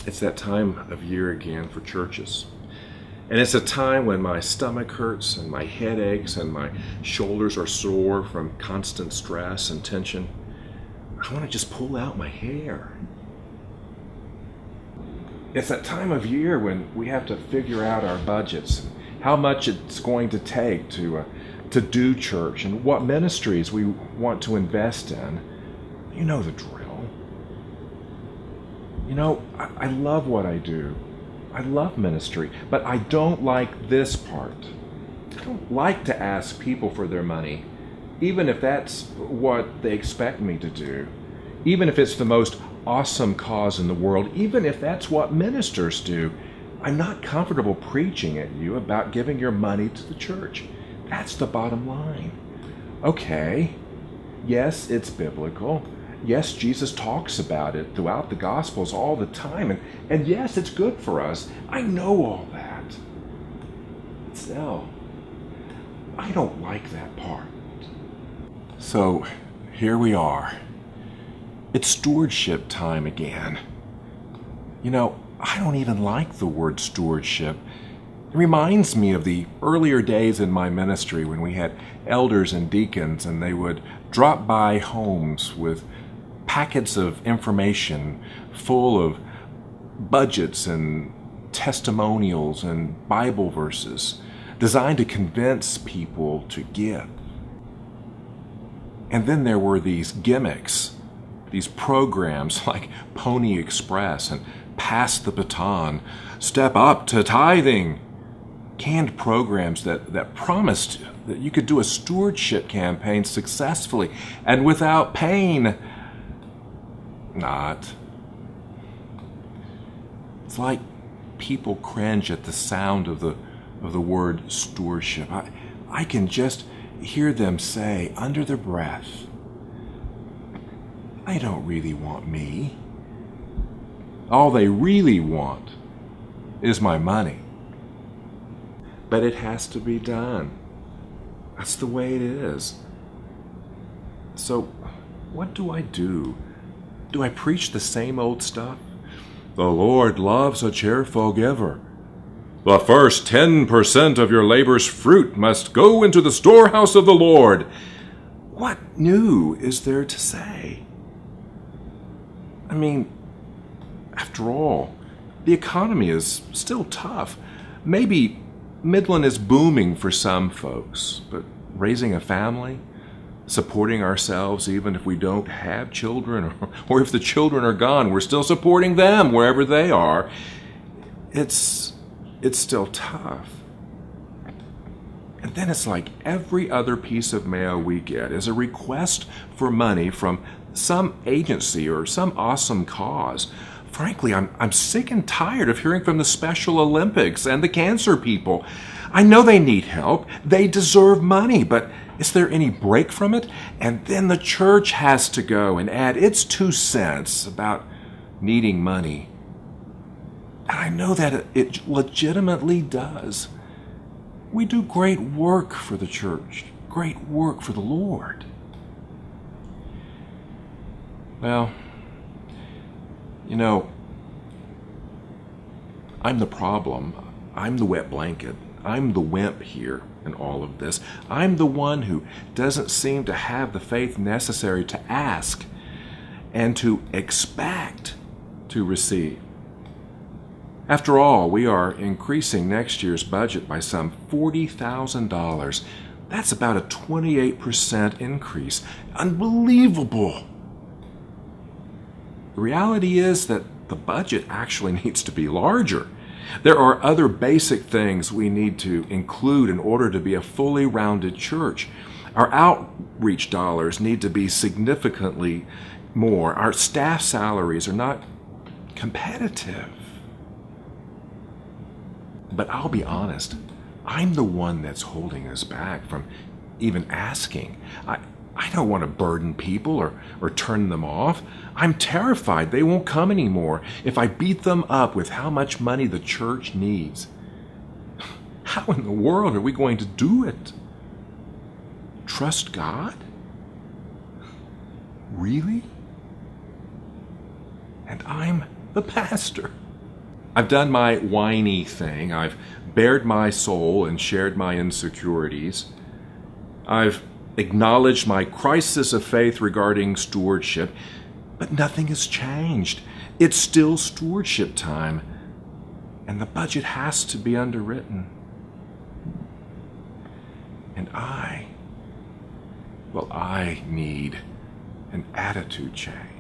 It's that time of year again for churches. And it's a time when my stomach hurts and my head aches and my shoulders are sore from constant stress and tension. I want to just pull out my hair. It's that time of year when we have to figure out our budgets, how much it's going to take to do church and what ministries we want to invest in. You know the drill. I love what I do. I love ministry, but I don't like this part. I don't like to ask people for their money, even if that's what they expect me to do, even if it's the most awesome cause in the world, even if that's what ministers do. I'm not comfortable preaching at you about giving your money to the church. That's the bottom line. Okay, yes, it's biblical. Yes, Jesus talks about it throughout the Gospels all the time. And yes, it's good for us. I know all that. But still, I don't like that part. So, here we are. It's stewardship time again. I don't even like the word stewardship. It reminds me of the earlier days in my ministry when we had elders and deacons and they would drop by homes with packets of information full of budgets and testimonials and Bible verses designed to convince people to give. And then there were these gimmicks, these programs like Pony Express and Pass the Baton, Step Up to Tithing, canned programs that promised that you could do a stewardship campaign successfully and without pain. Not. It's like people cringe at the sound of the word stewardship. I can just hear them say under their breath, "They don't really want me. All they really want is my money." But it has to be done. That's the way it is. So, what do I do? Do I preach the same old stuff? The Lord loves a cheerful giver. The first 10% of your labor's fruit must go into the storehouse of the Lord. What new is there to say? I mean, after all, the economy is still tough. Maybe Midland is booming for some folks, but raising a family, supporting ourselves even if we don't have children, or if the children are gone, we're still supporting them wherever they are. It's still tough. And then it's like every other piece of mail we get is a request for money from some agency or some awesome cause. Frankly, I'm sick and tired of hearing from the Special Olympics and the cancer people. I know they need help. They deserve money, but is there any break from it? And then the church has to go and add its 2 cents about needing money. And I know that it legitimately does. We do great work for the church, great work for the Lord. Well, I'm the problem. I'm the wet blanket. I'm the wimp here in all of this. I'm the one who doesn't seem to have the faith necessary to ask and to expect to receive. After all, we are increasing next year's budget by some $40,000. That's about a 28% increase. Unbelievable! The reality is that the budget actually needs to be larger. There are other basic things we need to include in order to be a fully rounded church. Our outreach dollars need to be significantly more. Our staff salaries are not competitive. But I'll be honest, I'm the one that's holding us back from even asking. I don't want to burden people or turn them off. I'm terrified they won't come anymore if I beat them up with how much money the church needs. How in the world are we going to do it? Trust God? Really? And I'm the pastor. I've done my whiny thing. I've bared my soul and shared my insecurities. I've acknowledged my crisis of faith regarding stewardship, but nothing has changed. It's still stewardship time, and the budget has to be underwritten. And I need an attitude change.